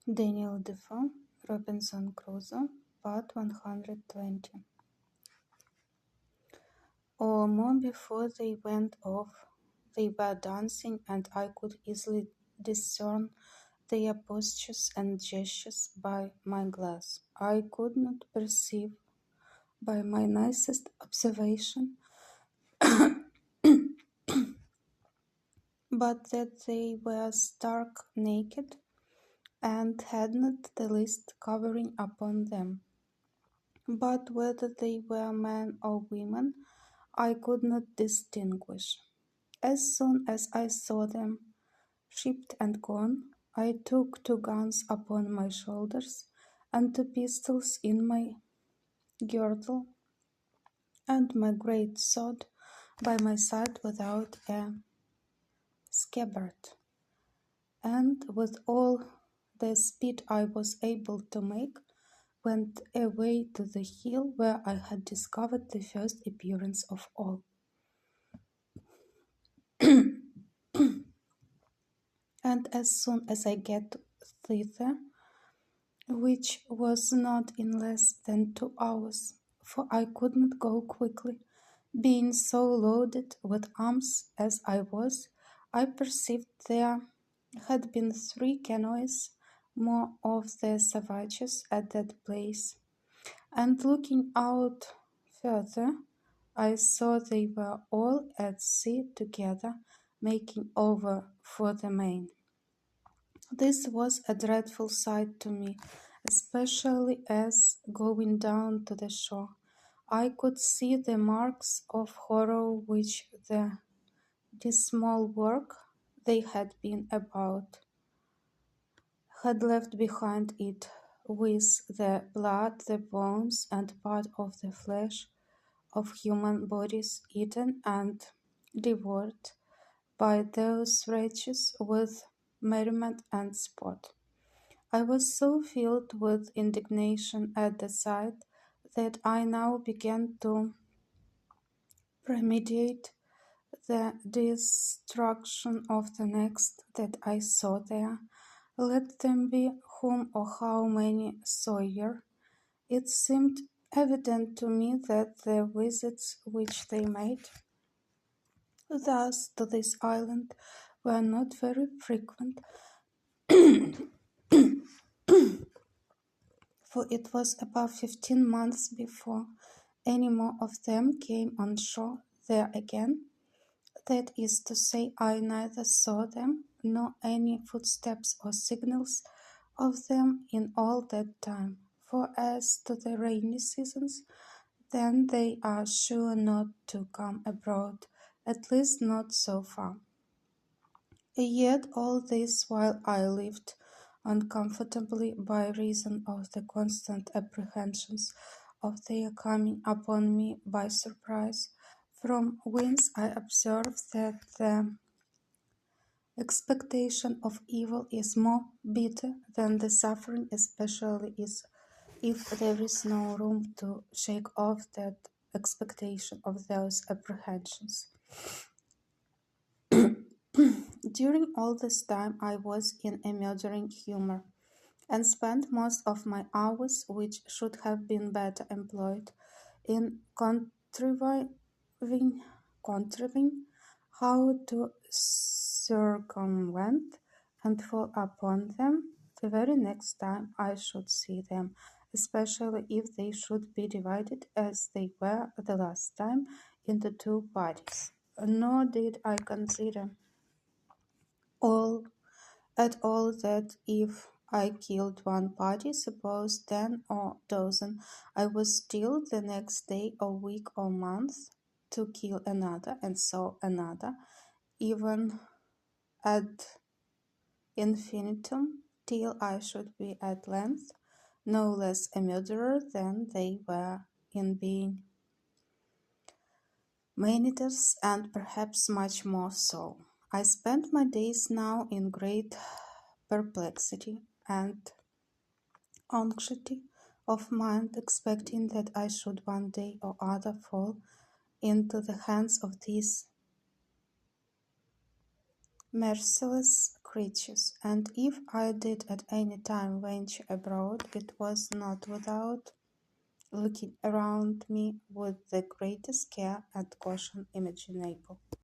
Defoe, Robinson Crusoe, Part 120. Or more before they went off, they were dancing, and I could easily discern their postures and gestures by my glass. I could not perceive by my nicest observation but that they were stark naked and had not the least covering upon them. But whether they were men or women, I could not distinguish. As soon as I saw them, shipped and gone, I took 2 guns upon my shoulders and 2 pistols in my girdle, and my great sword by my side without a scabbard, and with all the speed I was able to make, went away to the hill where I had discovered the first appearance of all. And as soon as I get thither, which was not in less than 2 hours, for I could not go quickly, being so loaded with arms as I was, I perceived there had been 3 canoes more of the savages at that place, and looking out further, I saw they were all at sea together, making over for the main. This was a dreadful sight to me, especially as, going down to the shore, I could see the marks of horror which the dismal work they had been about had left behind it, with the blood, the bones, and part of the flesh of human bodies eaten and devoured by those wretches with merriment and sport. I was so filled with indignation at the sight that I now began to premeditate the destruction of the next that I saw there, let them be whom or how many soever. It seemed evident to me that the visits which they made thus to this island were not very frequent, for it was above 15 months before any more of them came on shore there again. That is to say, I neither saw them nor any footsteps or signals of them in all that time. For as to the rainy seasons, then they are sure not to come abroad, at least not so far. Yet all this while I lived uncomfortably by reason of the constant apprehensions of their coming upon me by surprise, from whence I observed that the expectation of evil is more bitter than the suffering, especially if there is no room to shake off that expectation of those apprehensions. During all this time I was in a murdering humor, and spent most of my hours, which should have been better employed, in contriving how to circumvent and fall upon them the very next time I should see them, especially if they should be divided, as they were the last time, into 2 parties. Nor did I consider at all that if I killed one party, suppose 10 or dozen, I was still the next day or week or month to kill another, and so another, even ad infinitum, till I should be at length no less a murderer than they were in being manitus, and perhaps much more so. I spent my days now in great perplexity and anxiety of mind, expecting that I should one day or other fall into the hands of these merciless creatures, and if I did at any time venture abroad, it was not without looking around me with the greatest care and caution imaginable.